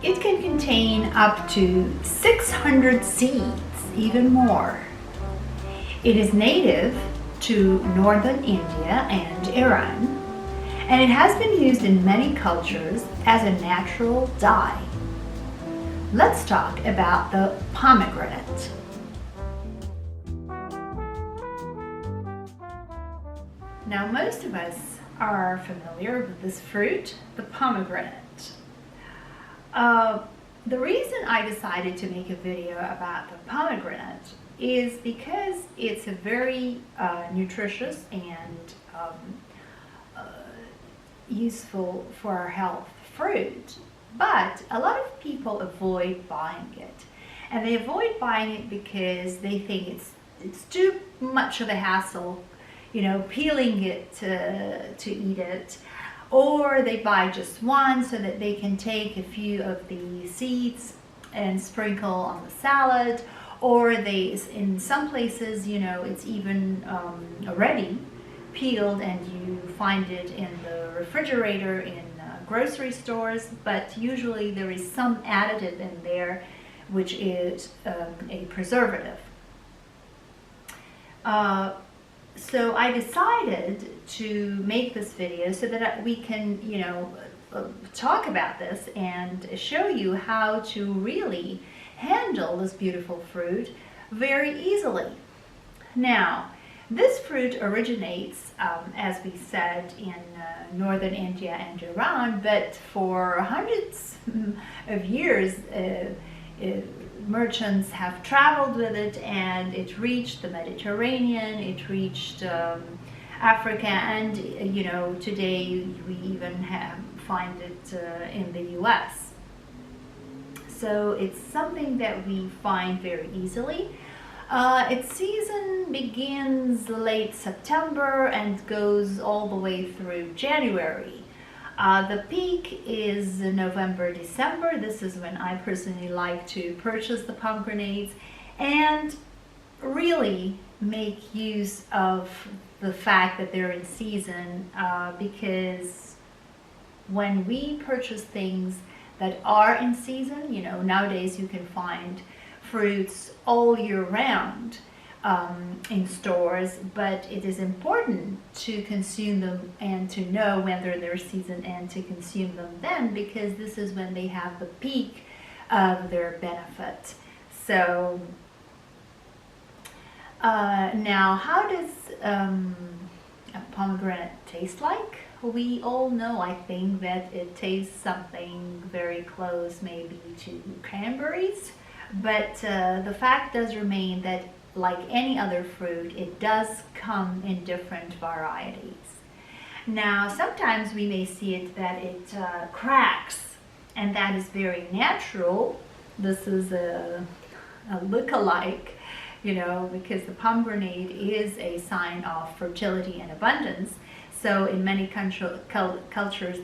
It can contain up to 600 seeds, even more. It is native to northern India and Iran, and it has been used in many cultures as a natural dye. Let's talk about the pomegranate. Now, most of us are familiar with this fruit, the pomegranate. The reason I decided to make a video about the pomegranate is because it's a very nutritious and useful for our health fruit, but a lot of people avoid buying it, and they avoid buying it because they think it's too much of a hassle, you know, peeling it to eat it, or they buy just one so that they can take a few of the seeds and sprinkle on the salad, or they, in some places, you know, it's even already peeled and you find it in the refrigerator in grocery stores, but usually there is some additive in there which is a preservative. So I decided to make this video so that we can, you know, talk about this and show you how to really handle this beautiful fruit very easily. Now, this fruit originates, as we said, in northern India and Iran, but for hundreds of years merchants have traveled with it, and it reached the Mediterranean, it reached Africa, and you know, today we even find it in the US. So it's something that we find very easily. Its season begins late September and goes all the way through January. The peak is November, December. This is when I personally like to purchase the pomegranates and really make use of the fact that they're in season, because when we purchase things that are in season, you know, nowadays you can find fruits all year round in stores, but it is important to consume them and to know whether they're season and to consume them then, because this is when they have the peak of their benefit. So now, how does a pomegranate taste like? We all know, I think, that it tastes something very close maybe to cranberries, but the fact does remain that, like any other fruit, it does come in different varieties. Now, sometimes we may see it that it cracks, and that is very natural. This is a look-alike, you know, because the pomegranate is a sign of fertility and abundance. So in many cultures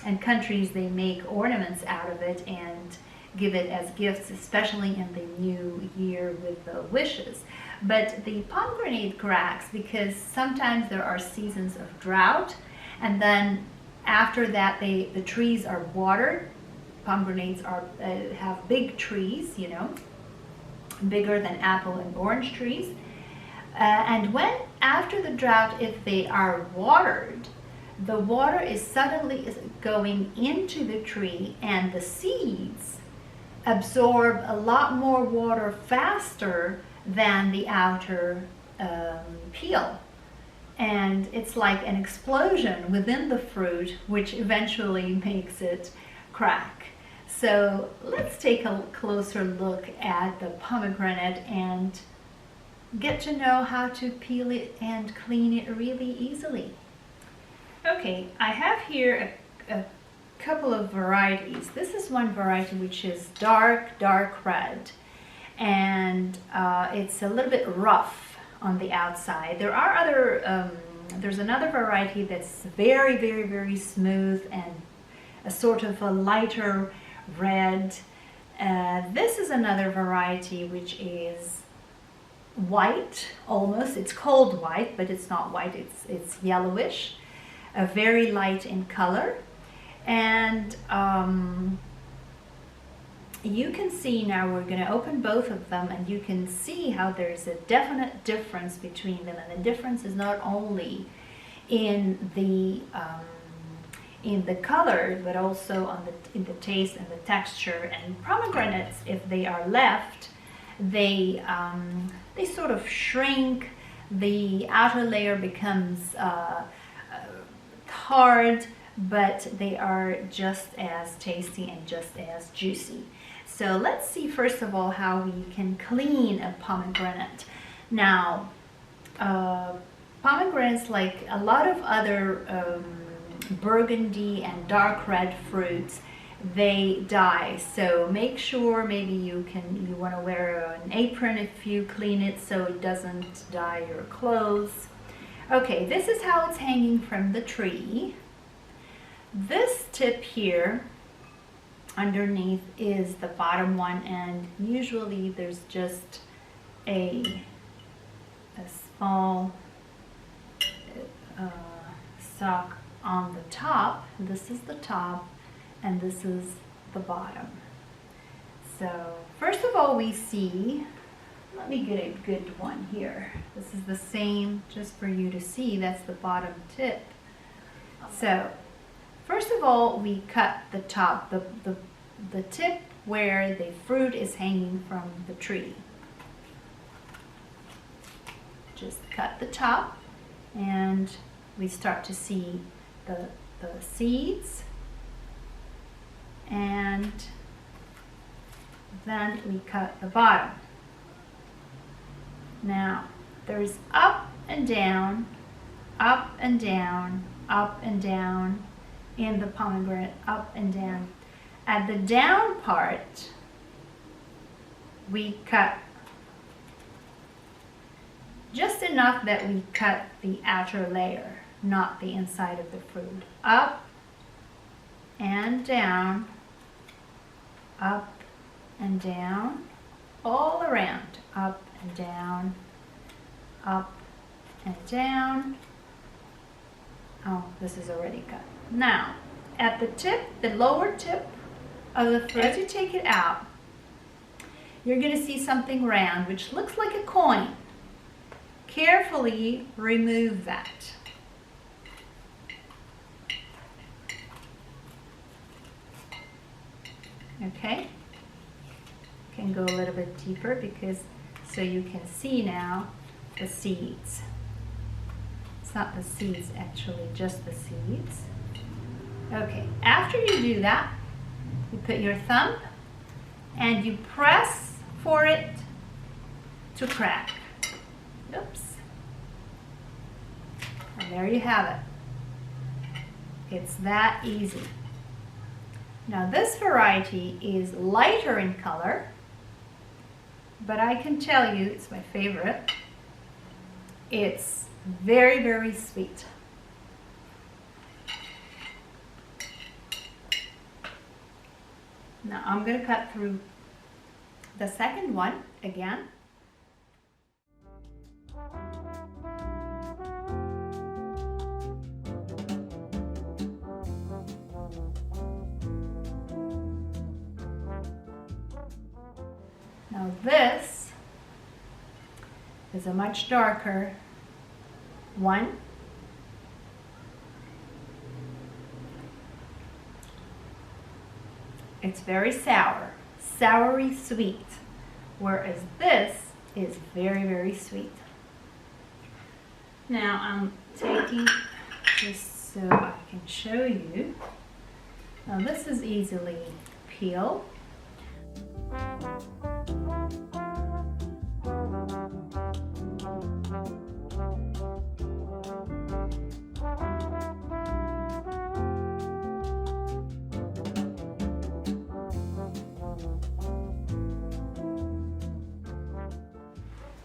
and countries, they make ornaments out of it and give it as gifts, especially in the new year with the wishes. But the pomegranate cracks because sometimes there are seasons of drought, and then after that the trees are watered. Pomegranates are have big trees, you know, bigger than apple and orange trees. And when after the drought, if they are watered, the water is suddenly going into the tree, and the seeds absorb a lot more water faster than the outer peel. And it's like an explosion within the fruit, which eventually makes it crack. So let's take a closer look at the pomegranate and get to know how to peel it and clean it really easily. Okay, I have here a couple of varieties. This is one variety which is dark red, and it's a little bit rough on the outside. There are other, there's another variety that's very smooth and a sort of a lighter red. This is another variety which is white almost. It's called white, but it's not white, it's yellowish, very light in color. And you can see now, we're going to open both of them, and you can see how there's a definite difference between them. And the difference is not only in the color, but also in the taste and the texture. And pomegranates, if they are left, they sort of shrink. The outer layer becomes hard, but they are just as tasty and just as juicy. So let's see first of all how we can clean a pomegranate. Now, pomegranates, like a lot of other burgundy and dark red fruits, they die. So make sure maybe you want to wear an apron if you clean it so it doesn't dye your clothes. Okay, this is how it's hanging from the tree. This tip here underneath is the bottom one, and usually there's just a small stalk on the top. This is the top and this is the bottom. So first of all, we see, let me get a good one here. This is the same, just for you to see, that's the bottom tip. So first of all, we cut the top, the tip where the fruit is hanging from the tree. Just cut the top, and we start to see the seeds, and then we cut the bottom. Now, there's up and down, up and down, up and down in the pomegranate, up and down. At the down part, we cut just enough that we cut the outer layer, not the inside of the fruit. Up and down, up and down, all around, up and down, up and down. Oh, this is already cut. Now, at the tip, the lower tip of the fruit, as you take it out, you're going to see something round, which looks like a coin. Carefully remove that. Okay? Can go a little bit deeper because so you can see now the seeds. It's not the seeds actually, just the seeds. Okay, after you do that, you put your thumb and you press for it to crack. Oops. And there you have it. It's that easy. Now this variety is lighter in color, but I can tell you it's my favorite. It's very, very sweet. Now I'm going to cut through the second one again. Now this is a much darker one. It's very sour, soury sweet, whereas this is very, very sweet. Now I'm taking, just so I can show you. Now this is easily peeled.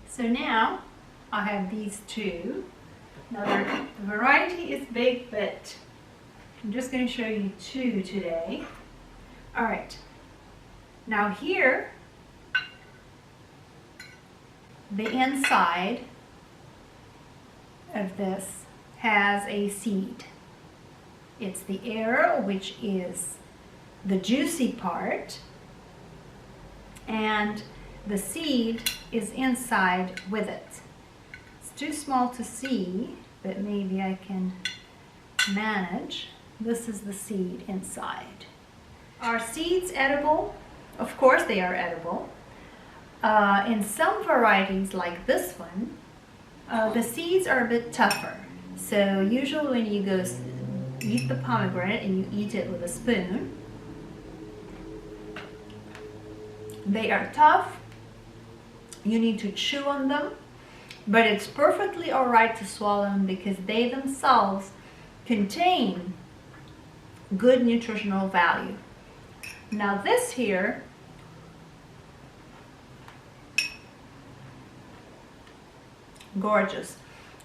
So now I have these two. Now the variety is big, but I'm just going to show you two today. All right. Now here, the inside of this has a seed. It's the arrow, which is the juicy part, and the seed is inside with it. It's too small to see, but maybe I can manage. This is the seed inside. Are seeds edible? Of course they are edible. In some varieties like this one, the seeds are a bit tougher. So usually when you go eat the pomegranate and you eat it with a spoon, they are tough. You need to chew on them, but it's perfectly alright to swallow them because they themselves contain good nutritional value. Now this here, gorgeous.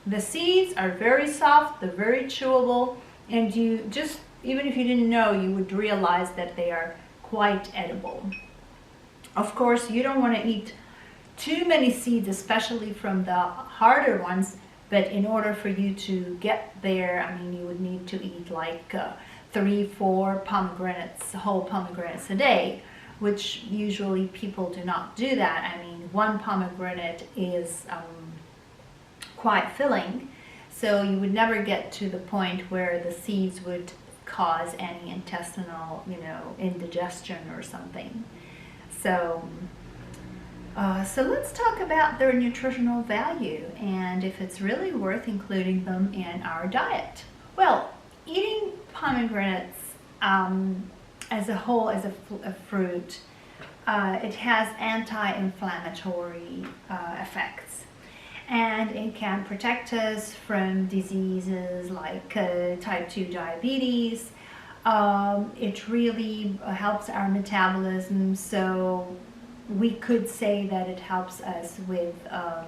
The seeds are very soft, they're very chewable, and you just, even if you didn't know, you would realize that they are quite edible. Of course, you don't want to eat too many seeds, especially from the harder ones, but in order for you to get there, I mean, you would need to eat like 3-4 pomegranates, whole pomegranates a day, which usually people do not do that. I mean, one pomegranate is quite filling, so you would never get to the point where the seeds would cause any intestinal, indigestion or something. So let's talk about their nutritional value and if it's really worth including them in our diet. Well, eating pomegranates as a whole, as a fruit, it has anti-inflammatory effects. And it can protect us from diseases like type 2 diabetes. It really helps our metabolism, so we could say that it helps us with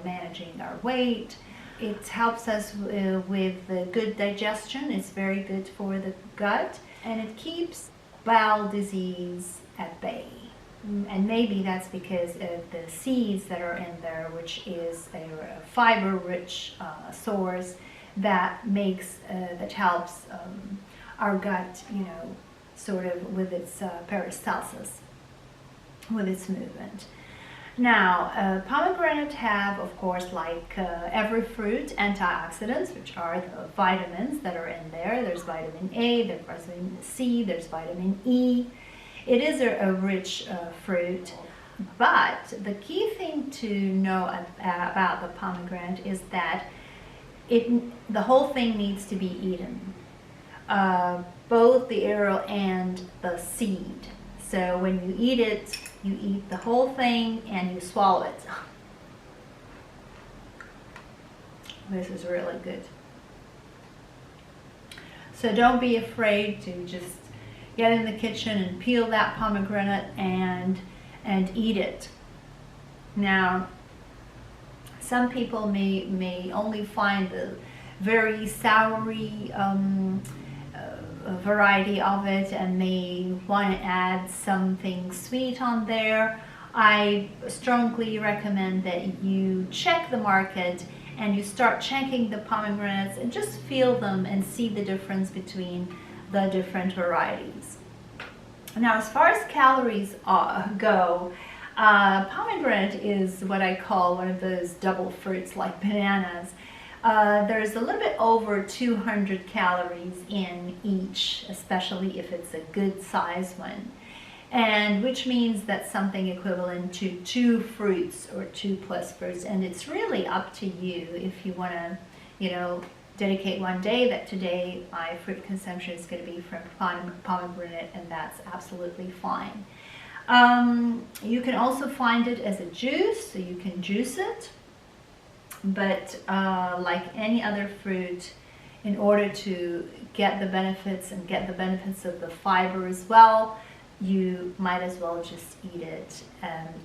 managing our weight. It helps us with good digestion. It's very good for the gut, and it keeps bowel disease at bay. And maybe that's because of the seeds that are in there, which is a fiber-rich source that helps our gut, sort of with its peristalsis, with its movement. Now, pomegranates have, of course, like every fruit, antioxidants, which are the vitamins that are in there. There's vitamin A, there's vitamin C, there's vitamin E. It is a rich fruit, but the key thing to know about the pomegranate is that the whole thing needs to be eaten, both the arrow and the seed. So when you eat it, you eat the whole thing and you swallow it. This is really good. So don't be afraid to just get in the kitchen and peel that pomegranate and eat it. Now, some people may only find the very soury variety of it and may want to add something sweet on there. I strongly recommend that you check the market and you start checking the pomegranates and just feel them and see the difference between the different varieties. Now, as far as calories go, pomegranate is what I call one of those double fruits like bananas. There's a little bit over 200 calories in each, especially if it's a good size one, and which means that's something equivalent to 2 fruits or 2+ fruits, and it's really up to you if you want to, dedicate one day that today my fruit consumption is going to be from pomegranate, and that's absolutely fine. You can also find it as a juice, so you can juice it. But like any other fruit, in order to get the benefits and get the benefits of the fiber as well, you might as well just eat it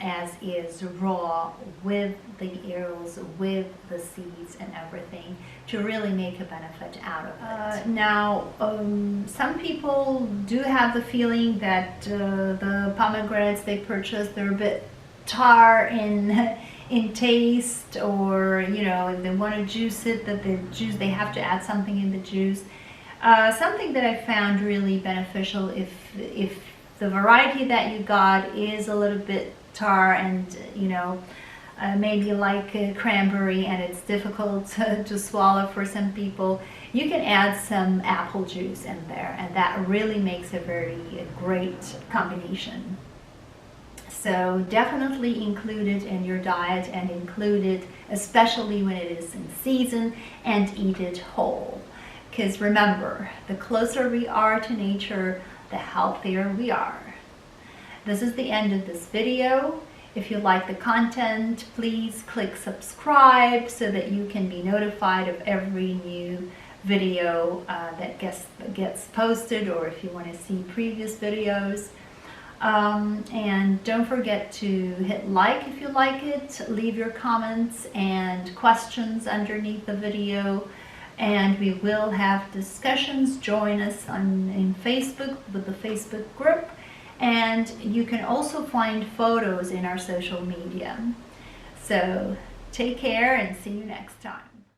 as is, raw, with the arrows, with the seeds and everything, to really make a benefit out of it. Now, some people do have the feeling that the pomegranates they purchase, they're a bit tart in taste, or if they want to juice it, that they have to add something in the juice. Something that I found really beneficial, if the variety that you got is a little bit nectar and, you know, maybe like cranberry and it's difficult to swallow for some people, you can add some apple juice in there, and that really makes a very great combination. So definitely include it in your diet, and include it especially when it is in season, and eat it whole. Because remember, the closer we are to nature, the healthier we are. This is the end of this video. If you like the content, please click subscribe so that you can be notified of every new video that gets posted, or if you want to see previous videos. And don't forget to hit like if you like it, leave your comments and questions underneath the video, and we will have discussions. Join us in Facebook with the Facebook group. And you can also find photos in our social media. So take care and see you next time.